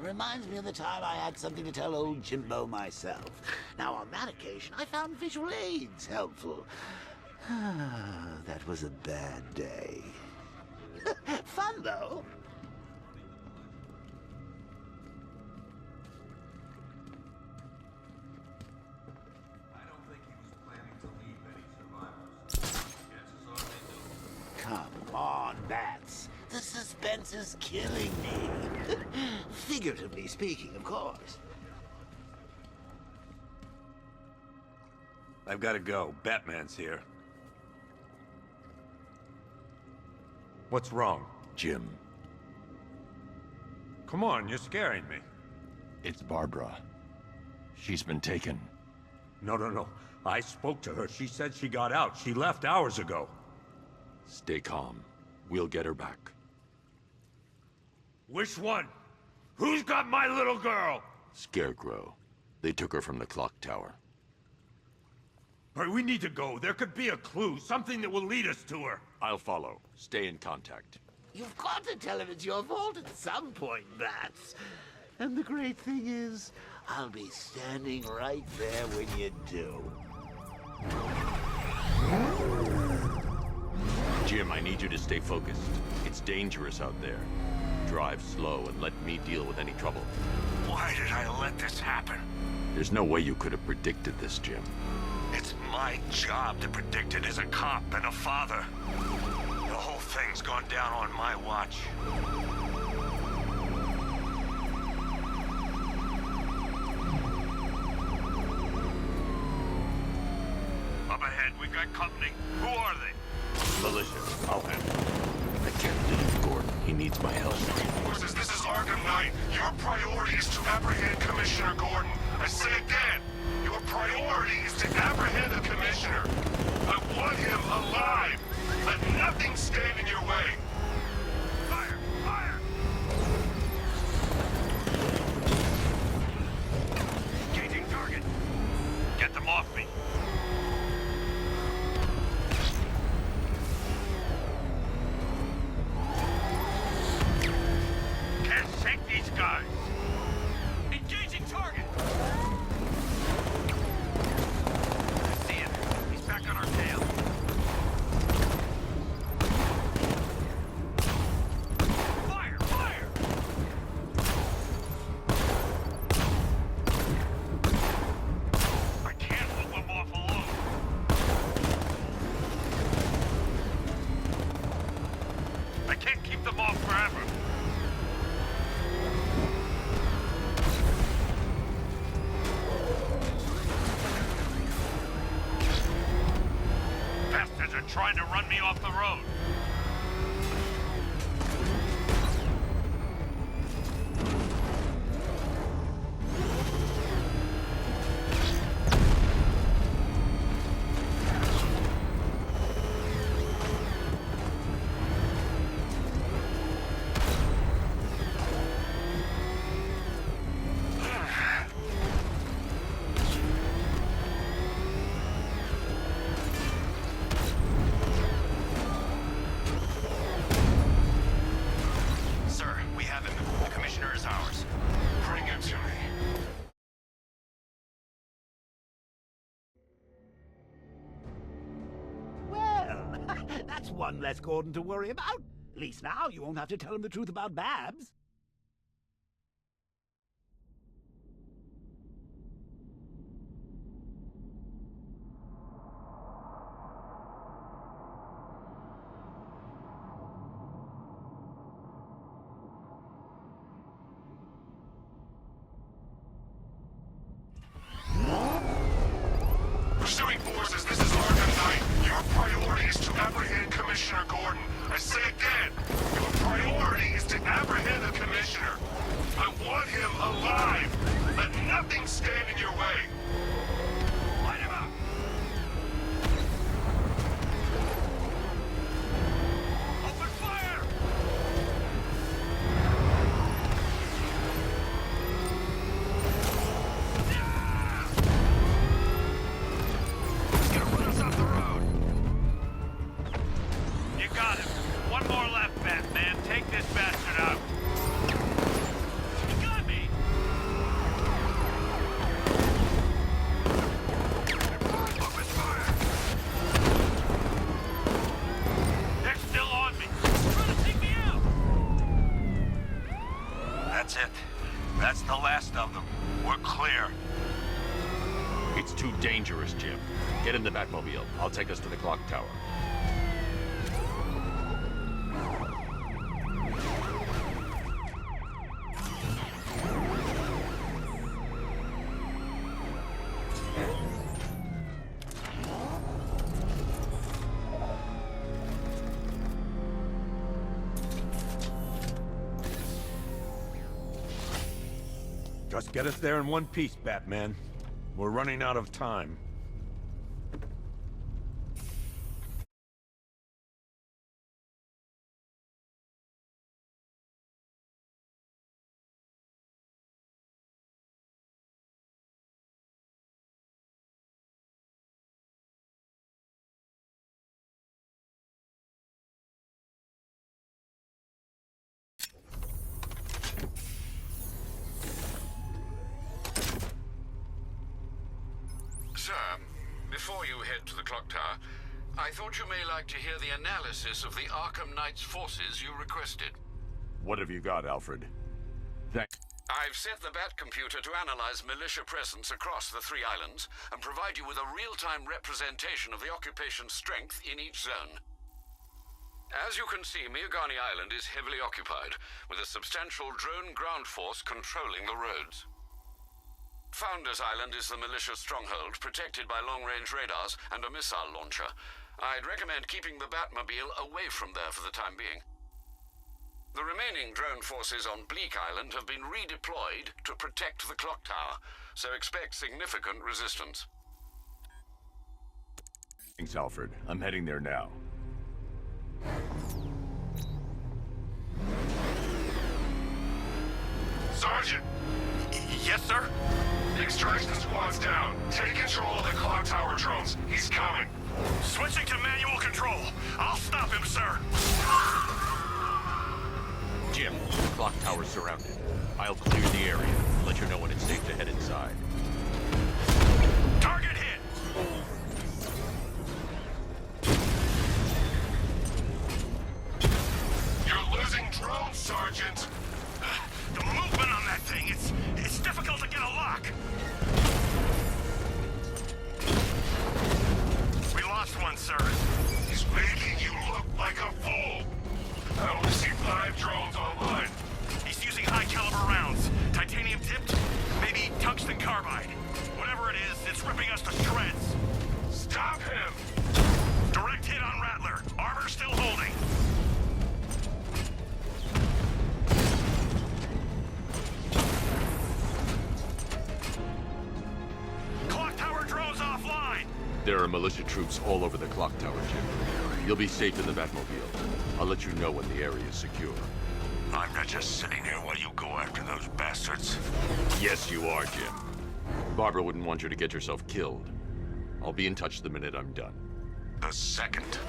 Reminds me of the time I had something to tell old Jimbo myself. Now, on that occasion, I found visual aids helpful. That was a bad day. Fun, though. I don't think he was planning to leave any survivors. Chances are they do. Come on, Bats. The suspense is killing me. Figuratively speaking, of course. I've got to go. Batman's here. What's wrong? Jim, Come on, you're scaring me. it's Barbara. She's been taken. No. I spoke to her. She said she got out. She left hours ago. Stay calm. We'll get her back. Which one? Who's got my little girl? Scarecrow. They took her from the clock tower. All right, we need to go. There could be a clue, something that will lead us to her. I'll follow. Stay in contact. You've got to tell him it's your fault at some point, Bats. And the great thing is, I'll be standing right there when you do. Jim, I need you to stay focused. It's dangerous out there. Drive slow and let me deal with any trouble. Why did I let this happen? There's no way you could have predicted this, Jim. It's my job to predict it as a cop and a father. The whole thing's gone down on my watch. Up ahead, we got company. Who are they? Militia, I'll handle it. I can't leave Gordon. He needs my help. Forces, this is Arkham Knight. Your priority is to apprehend Commissioner Gordon. I say again, your priority is to apprehend the Commissioner. I want him alive. Let nothing stand in your way. Fire! Fire! Engaging target. Get them off me. Can't shake these guys. Engaging target. I see him. He's back on our tail. Fire! Fire! I can't hold them off alone. I can't keep them off forever. Bastards are trying to run me off the road. Sir, we have him. The Commissioner is ours. Bring him to me. Well, that's one less Gordon to worry about. At least now you won't have to tell him the truth about Babs. Pursuing forces, this is Arkham Knight. Your priority is to apprehend Commissioner Gordon. I say again, your priority is to apprehend the Commissioner. I want him alive. Let nothing stand in your way. Light him up. Open fire! He's gonna run us off the road. You got him. One more left, Batman. Take this bastard out. You got me. Batmobile. I'll take us to the clock tower. Just get us there in one piece, Batman. We're running out of time. Sir, before you head to the clock tower, I thought you may like to hear the analysis of the Arkham Knight's forces you requested. What have you got, Alfred? I've set the Bat computer to analyze militia presence across the 3 islands and provide you with a real-time representation of the occupation's strength in each zone. As you can see, Miagani Island is heavily occupied, with a substantial drone ground force controlling the roads. Founders Island is the militia stronghold, protected by long-range radars and a missile launcher. I'd recommend keeping the Batmobile away from there for the time being. The remaining drone forces on Bleak Island have been redeployed to protect the clock tower, so expect significant resistance. Thanks, Alfred. I'm heading there now. Sergeant! Yes, sir? The extraction squad's down. Take control of the clock tower drones. He's coming. Switching to manual control. I'll stop him, sir. Jim, the clock tower's surrounded. I'll clear the area and let you know when it's safe to head inside. Target hit. You're losing drones, Sergeant. The movement on that thing, it's difficult to get a lock. We lost one, sir. He's making you look like a fool. I only see 5 drones online. He's using high-caliber rounds. Titanium tipped, maybe tungsten carbide. Whatever it is, it's ripping us to shreds. Stop him! Direct hit on Rattler. Armor still holding. Clock tower drones offline. There are militia troops all over the clock tower, Jim. You'll be safe in the Batmobile. I'll let you know when the area is secure. I'm not just sitting here while you go after those bastards. Yes, you are, Jim. Barbara wouldn't want you to get yourself killed. I'll be in touch the minute I'm done. The second.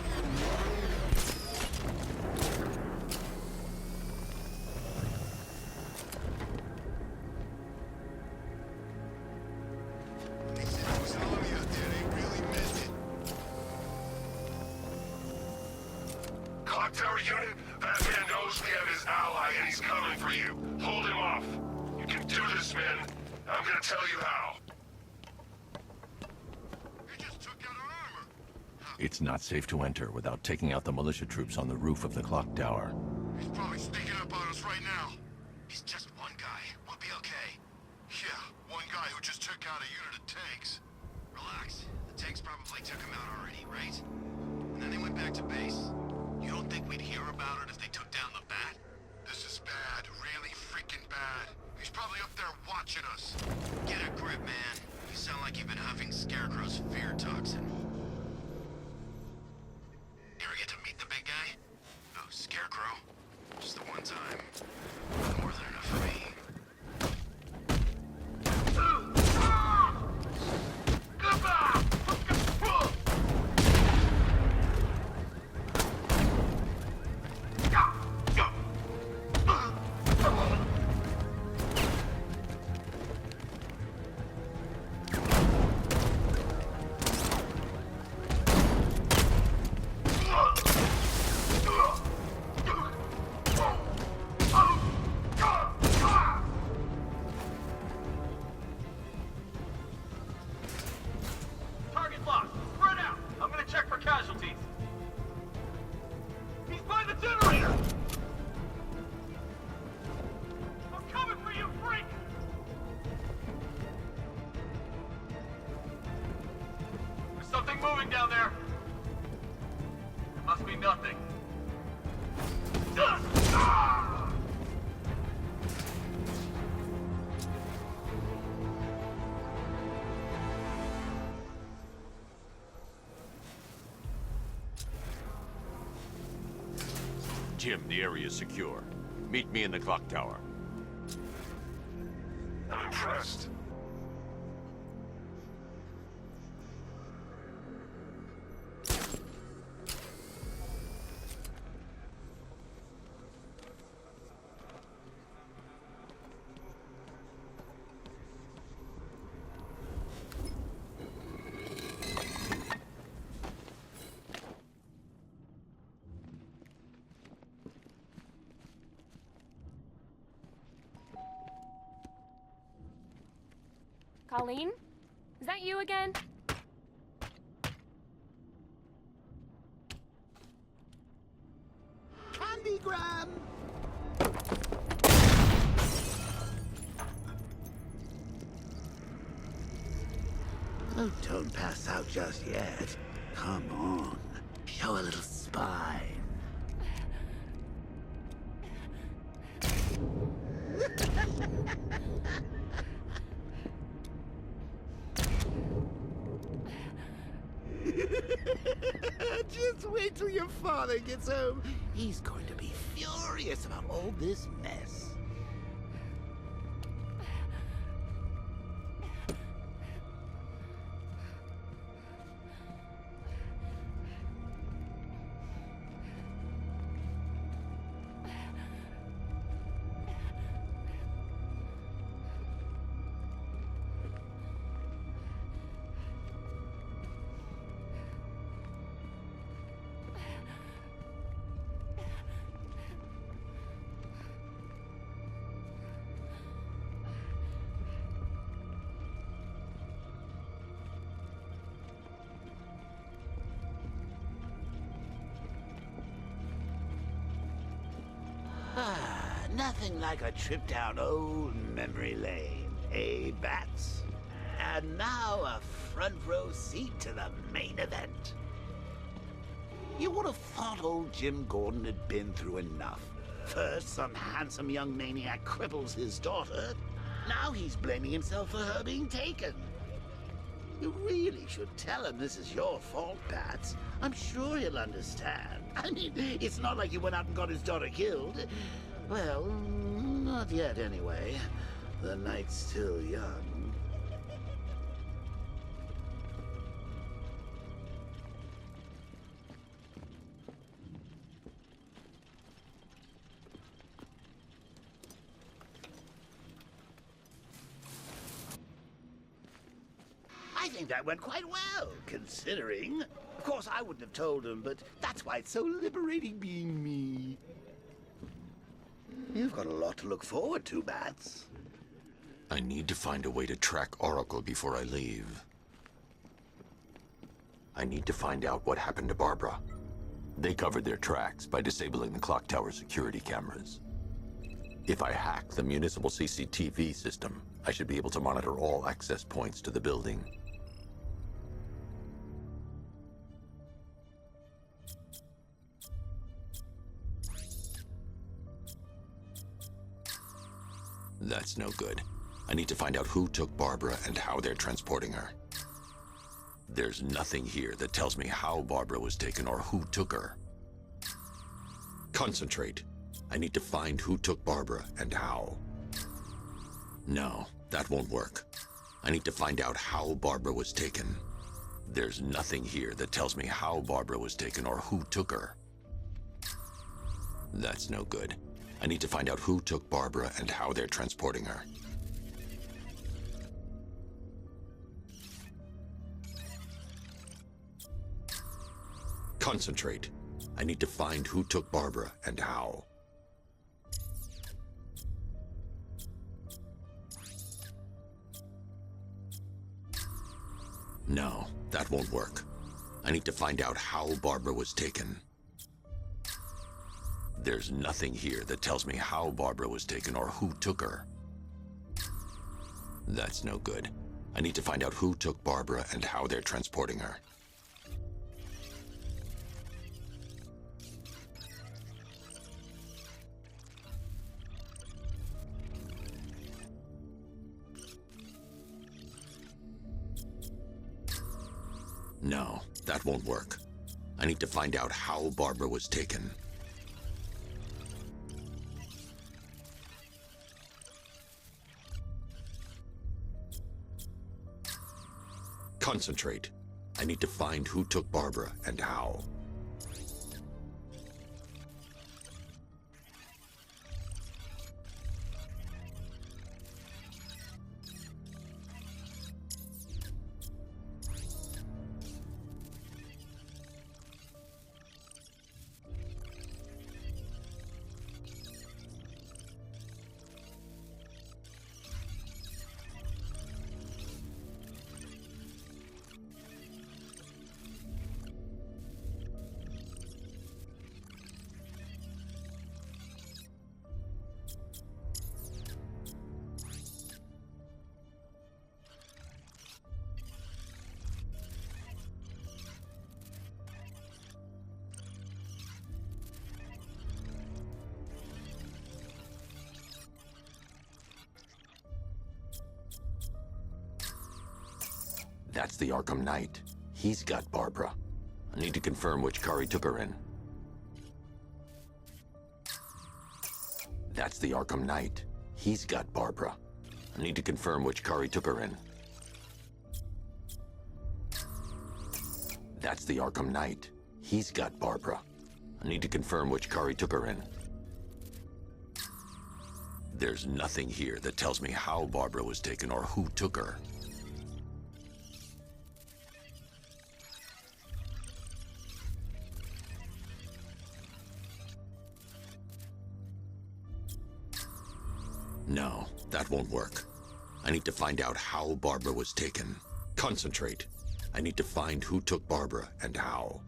Clock tower unit, Batman knows we have his ally and he's coming for you. Hold him off. You can do this, man. I'm gonna tell you how. He just took out our armor. It's not safe to enter without taking out the militia troops on the roof of the clock tower. He's probably sneaking up on us right now. He's just one guy. We'll be okay. Yeah, one guy who just took out a unit of tanks. Relax. The tanks probably took him out already, right? And then they went back to base. You don't think we'd hear about it if they took down the Bat? This is bad. Really freaking bad. He's probably up there watching us. Get a grip, man. You sound like you've been huffing Scarecrow's fear toxin. You ever get to meet the big guy? Oh, Scarecrow. Just the one time. More than enough for me. Jim, the area is secure. Meet me in the clock tower. I'm impressed. Colleen? Is that you again? Candygram! Oh, don't pass out just yet. Come on. Show a little spine. Just wait till your father gets home. He's going to be furious about all this mess. Nothing like a trip down old memory lane, eh, Bats? And now a front row seat to the main event. You would have thought old Jim Gordon had been through enough. First, some handsome young maniac cripples his daughter. Now he's blaming himself for her being taken. You really should tell him this is your fault, Bats. I'm sure he'll understand. I mean, it's not like you went out and got his daughter killed. Well, not yet anyway. The night's still young. I think that went quite well, considering. Of course, I wouldn't have told him, but that's why it's so liberating being me. You've got a lot to look forward to, Bats. I need to find a way to track Oracle before I leave. I need to find out what happened to Barbara. They covered their tracks by disabling the clock tower security cameras. If I hack the municipal CCTV system, I should be able to monitor all access points to the building. That's no good. I need to find out who took Barbara and how they're transporting her. There's nothing here that tells me how Barbara was taken or who took her. Concentrate. I need to find who took Barbara and how. No, that won't work. I need to find out how Barbara was taken. There's nothing here that tells me how Barbara was taken or who took her. That's no good. I need to find out who took Barbara and how they're transporting her. Concentrate. I need to find who took Barbara and how. No, that won't work. I need to find out how Barbara was taken. There's nothing here that tells me how Barbara was taken or who took her. That's no good. I need to find out who took Barbara and how they're transporting her. No, that won't work. I need to find out how Barbara was taken. Concentrate. I need to find who took Barbara and how. That's the Arkham Knight. He's got Barbara. I need to confirm which car he took her in. That's the Arkham Knight. He's got Barbara. I need to confirm which car he took her in. That's the Arkham Knight. He's got Barbara. I need to confirm which car he took her in. There's nothing here that tells me how Barbara was taken or who took her. No, that won't work. I need to find out how Barbara was taken. Concentrate. I need to find who took Barbara and how.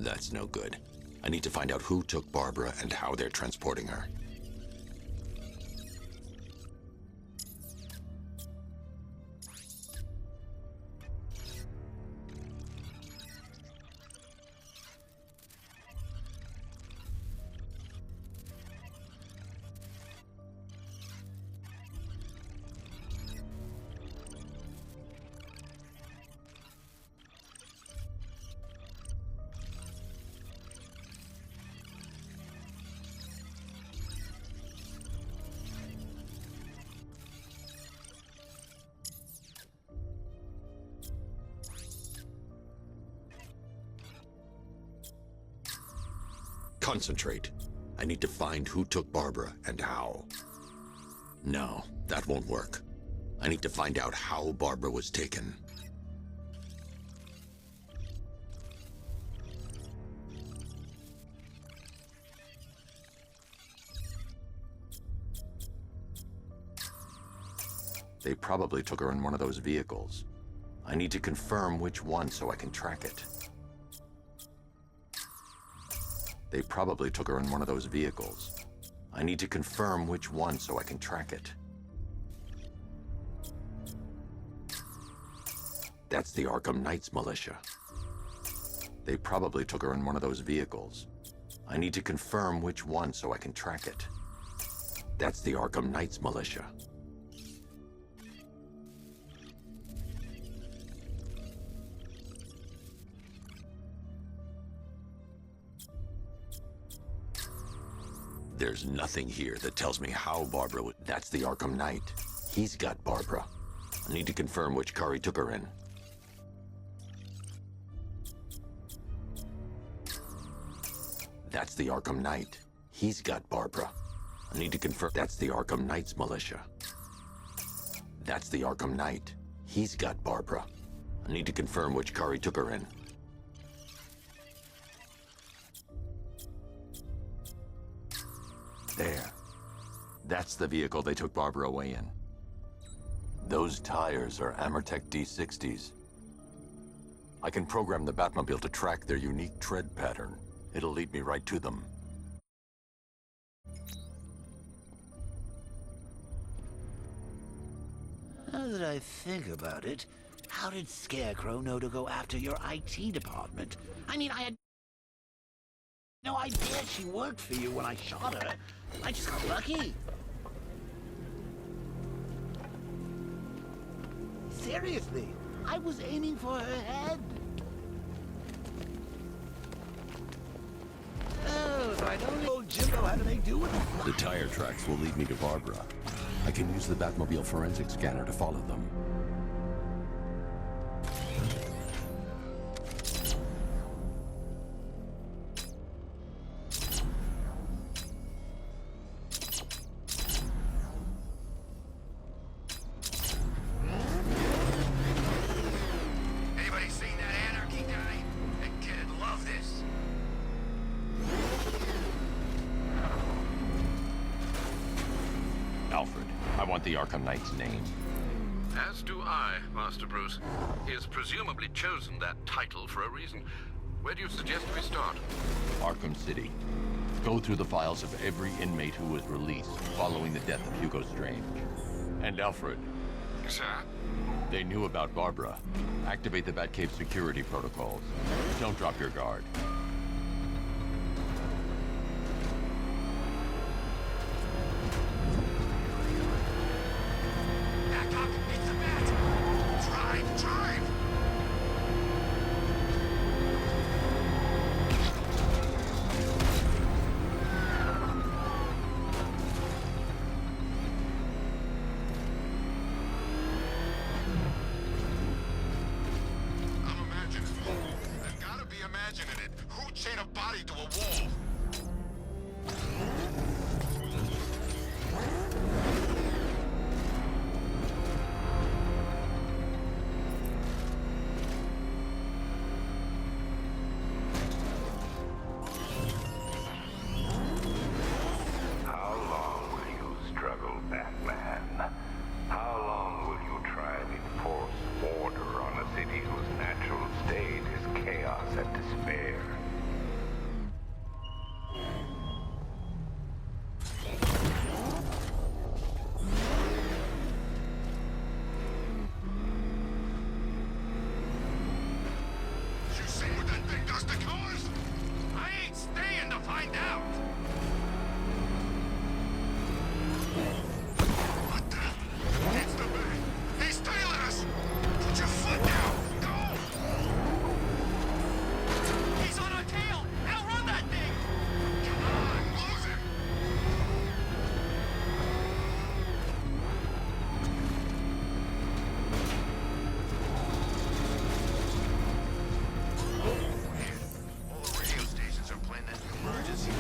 That's no good. I need to find out who took Barbara and how they're transporting her. Concentrate. I need to find who took Barbara and how. No, that won't work. I need to find out how Barbara was taken. They probably took her in one of those vehicles. I need to confirm which one so I can track it. They probably took her in one of those vehicles. I need to confirm which one so I can track it. That's the Arkham Knight's militia. They probably took her in one of those vehicles. I need to confirm which one so I can track it. That's the Arkham Knight's militia. There's nothing here that tells me how Barbara would... That's the Arkham Knight. He's got Barbara. I need to confirm which car he took her in. That's the Arkham Knight. He's got Barbara. I need to confirm. That's the Arkham Knight's militia. That's the Arkham Knight. He's got Barbara. I need to confirm which car he took her in. There. That's the vehicle they took Barbara away in. Those tires are Amertech D60s. I can program the Batmobile to track their unique tread pattern. It'll lead me right to them. Now that I think about it, how did Scarecrow know to go after your IT department? I mean, I had no idea she worked for you when I shot her. I just got lucky. Seriously, I was aiming for her head. Oh, if I'd only told Jimbo how to make do with it. The tire tracks will lead me to Barbara. I can use the Batmobile forensic scanner to follow them. Anybody seen that Anarchy guy? That kid'd love this. Alfred, I want the Arkham Knight's name. As do I, Master Bruce. He has presumably chosen that title for a reason. Where do you suggest we start? Arkham City. Go through the files of every inmate who was released following the death of Hugo Strange. And Alfred, Sir? they knew about Barbara. Activate the Batcave security protocols. Don't drop your guard. Back up! It's a bat! Drive! Drive! I'm imagining it. I've gotta be imagining it. Who'd chain a body to a wall? How long will you struggle, Batman? How long will you try and enforce order on a city whose natural state is chaos and despair? You seen what that thing does to cars? I ain't staying to find out. What the? It's the man. He's tailing us. Put your foot down. Go. He's on our tail. Outrun that thing. Come on, lose him. All the radio stations are playing that emergency.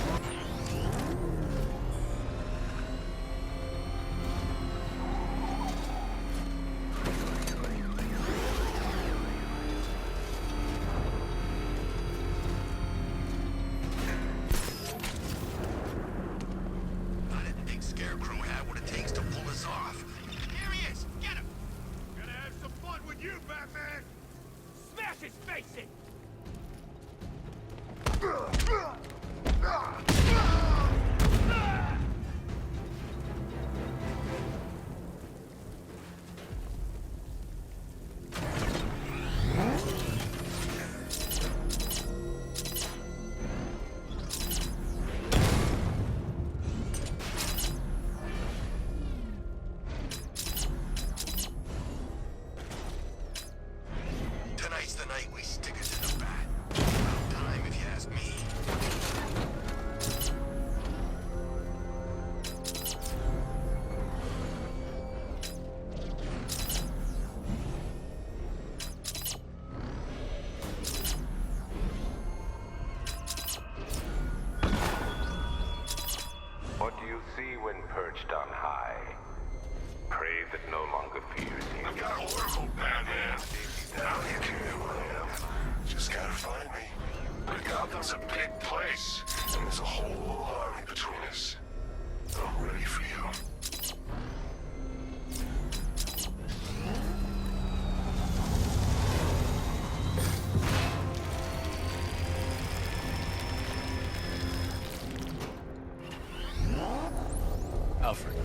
I didn't think Scarecrow had what it takes to pull us off. Here he is! Get him! Gonna have some fun with you, Batman! Smash his face in! Tonight's the night we stick it to the bat. About time, if you ask me. will see when perched on high. Prey that no longer fears you. I've got Oracle, Batman. Now you can know who I am. Just gotta find me. But Gotham's a big place, and there's a whole army between us. I'm ready for you. Alfred,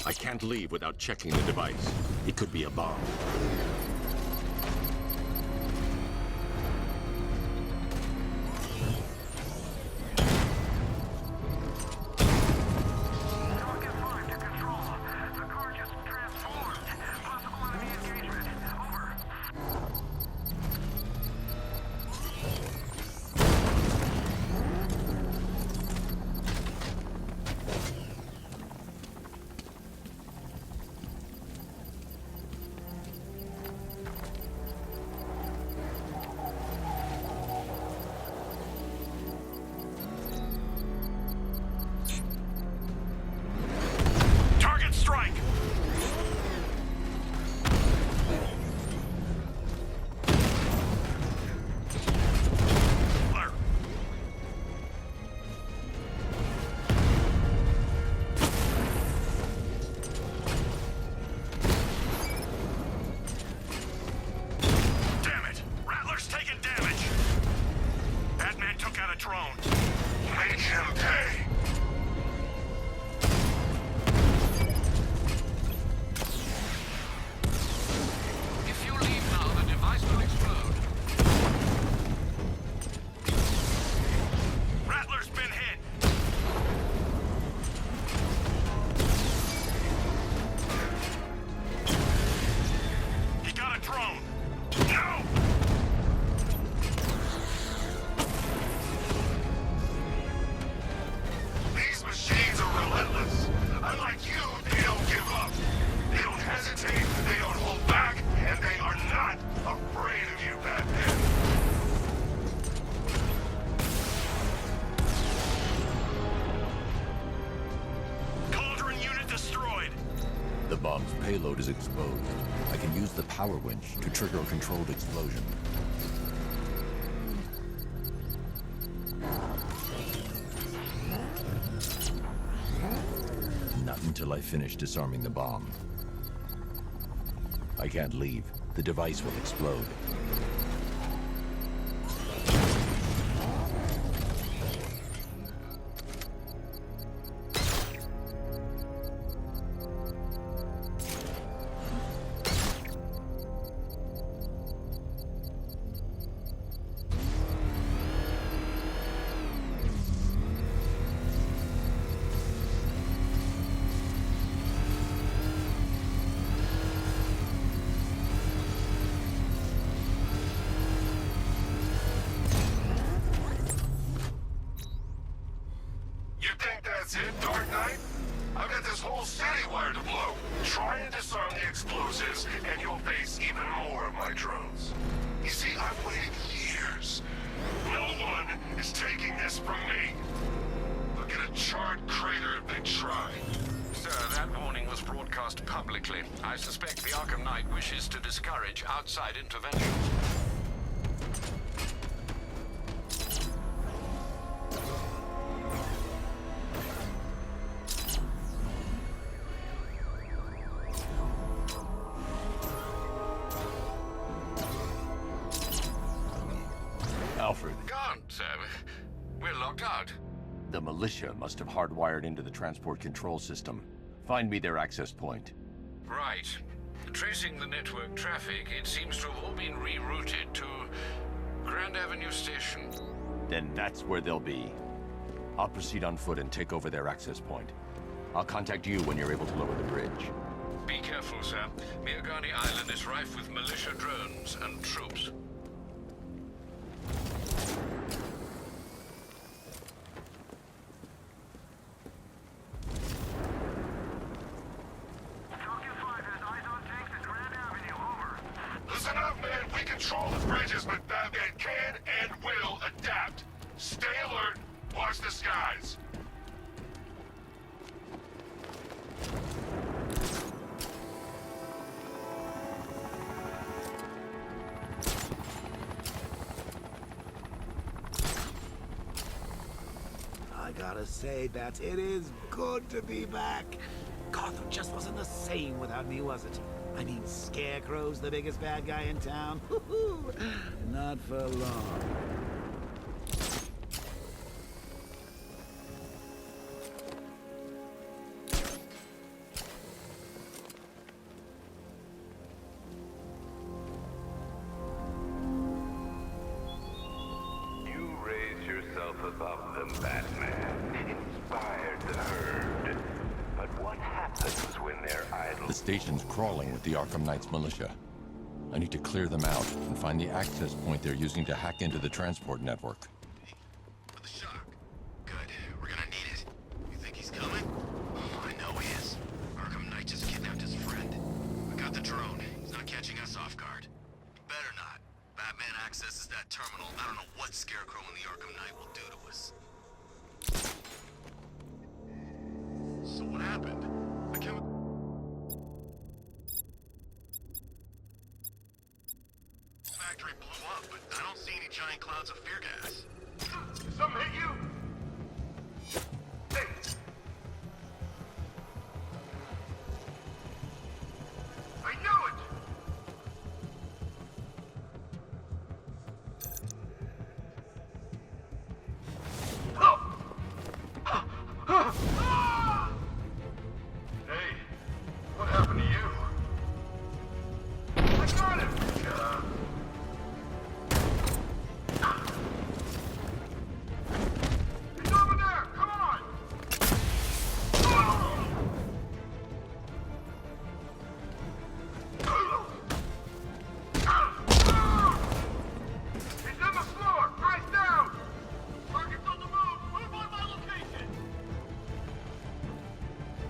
I can't leave without checking the device. It could be a bomb. Target strike! Damn it! Rattler's taking damage! Batman took out a drone. Make him pay! If you leave now, the device will explode. Rattler's been hit! He got a drone! No! These machines are relentless. Unlike you, they don't give up. They don't hesitate, they don't hold back, and they are not afraid of you, Batman. Cauldron unit destroyed. The bomb's payload is exposed. I can use the power winch to trigger a controlled explosion. Not until I finish disarming the bomb. I can't leave. The device will explode. You think that's it, Dark Knight? I've got this whole city wired to blow. Try and disarm the explosives, and you'll face even more of my drones. You see, I've waited years. No one is taking this from me. They'll get a charred crater if they try. Sir, that warning was broadcast publicly. I suspect the Arkham Knight wishes to discourage outside intervention. Alfred, Gone, sir. We're locked out. the militia must have hardwired into the transport control system. Find me their access point. Right. Tracing the network traffic, it seems to have all been rerouted to Grand Avenue Station. Then that's where they'll be. I'll proceed on foot and take over their access point. I'll contact you when you're able to lower the bridge. Be careful, sir. Miagani Island is rife with militia drones and troops. Listen up, man. We control the bridges, but Batman can and will adapt. Stay alert. watch the skies. I gotta say, Bats, it is good to be back. Gotham just wasn't the same without me, was it? I mean, Scarecrow's the biggest bad guy in town. Not for long. You raise yourself above them, Batman. Inspired the herd. But what happens when they're idle? The station's crawling with the Arkham Knight's militia. I need to clear them out and find the access point they're using to hack into the transport network. For the shock. Good. We're gonna need it. You think he's coming? Oh, I know he is. Arkham Knight just kidnapped his friend. We got the drone. He's not catching us off guard. Better not. Batman accesses that terminal. I don't know what Scarecrow and the Arkham Knight will do to us. So what happened? The chemical... factory blew up, but I don't see any giant clouds of fear gas. Something hit you? Hey! I knew it! Hey, what happened to you? I got him! He's over there! Come on! He's in the floor! Eyes down! Target's on the move! Move on my location!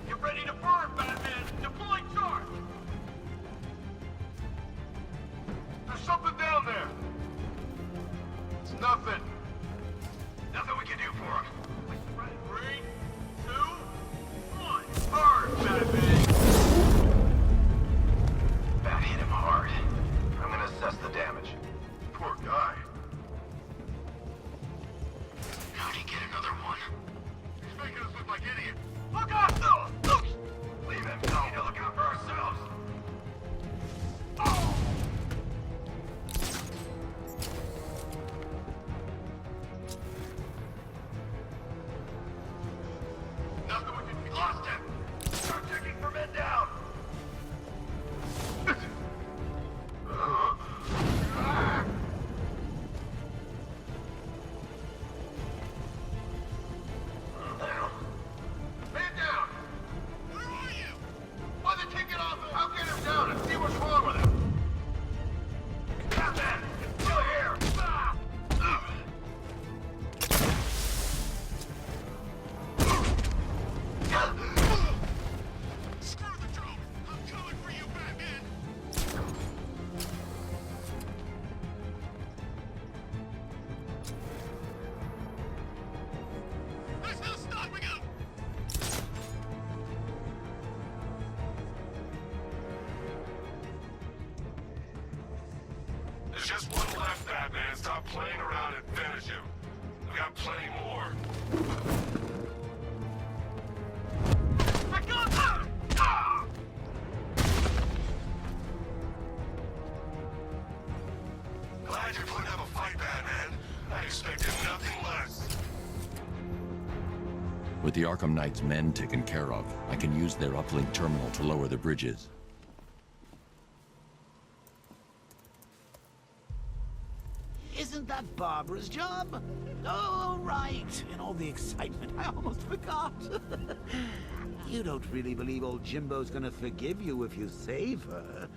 Get ready to burn, Batman! Deploy charge! There's something down there! It's nothing! Nothing we can do for him. 3, 2, 1. Burn, Batman! Bat hit him hard. I'm gonna assess the damage. Poor guy. How'd he get another one? He's making us look like idiots. Look out! Look! Leave him. We need to look out for ourselves. Oh! Nothing we can... We lost him. Start checking for men down. Man down! Where are you? Why they take it off? I'll get him down and see what's wrong with him. Batman! Still here! Ah! Screw the drone! I'm coming for you, Batman! There's no stopping him! There's just one left, Batman. Stop playing around and finish him. We got plenty more. I got him! Ah! Glad you're putting up a fight, Batman. I expected nothing less. With the Arkham Knight's men taken care of, I can use their uplink terminal to lower the bridges. Isn't that Barbara's job? Oh, right. In all the excitement, I almost forgot. You don't really believe old Jimbo's gonna forgive you if you save her.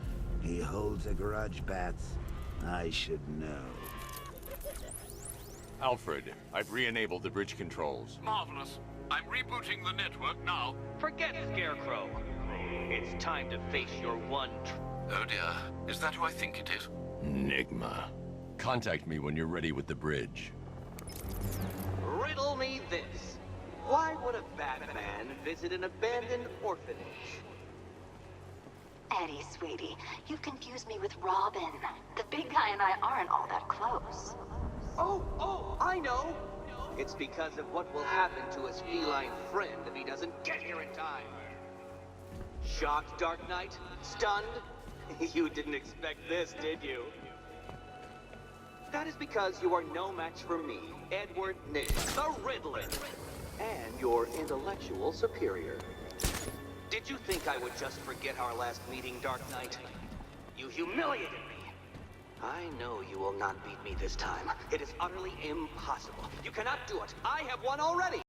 He holds a grudge, Bats. I should know. Alfred, I've re-enabled the bridge controls. Marvelous. I'm rebooting the network now. Forget Scarecrow. It's time to face your one Oh dear. Is that who I think it is? Enigma. Contact me when you're ready with the bridge. Release riddle me this. Why would a Batman visit an abandoned orphanage? Eddie, sweetie, you've confused me with Robin. The big guy and I aren't all that close. Oh, I know! It's because of what will happen to his feline friend if he doesn't get here in time. Shocked, Dark Knight? Stunned? You didn't expect this, did you? That is because you are no match for me, Edward Nigg, the Riddler, and your intellectual superior. Did you think I would just forget our last meeting, Dark Knight? You humiliated me. I know you will not beat me this time. It is utterly impossible. You cannot do it. I have won already.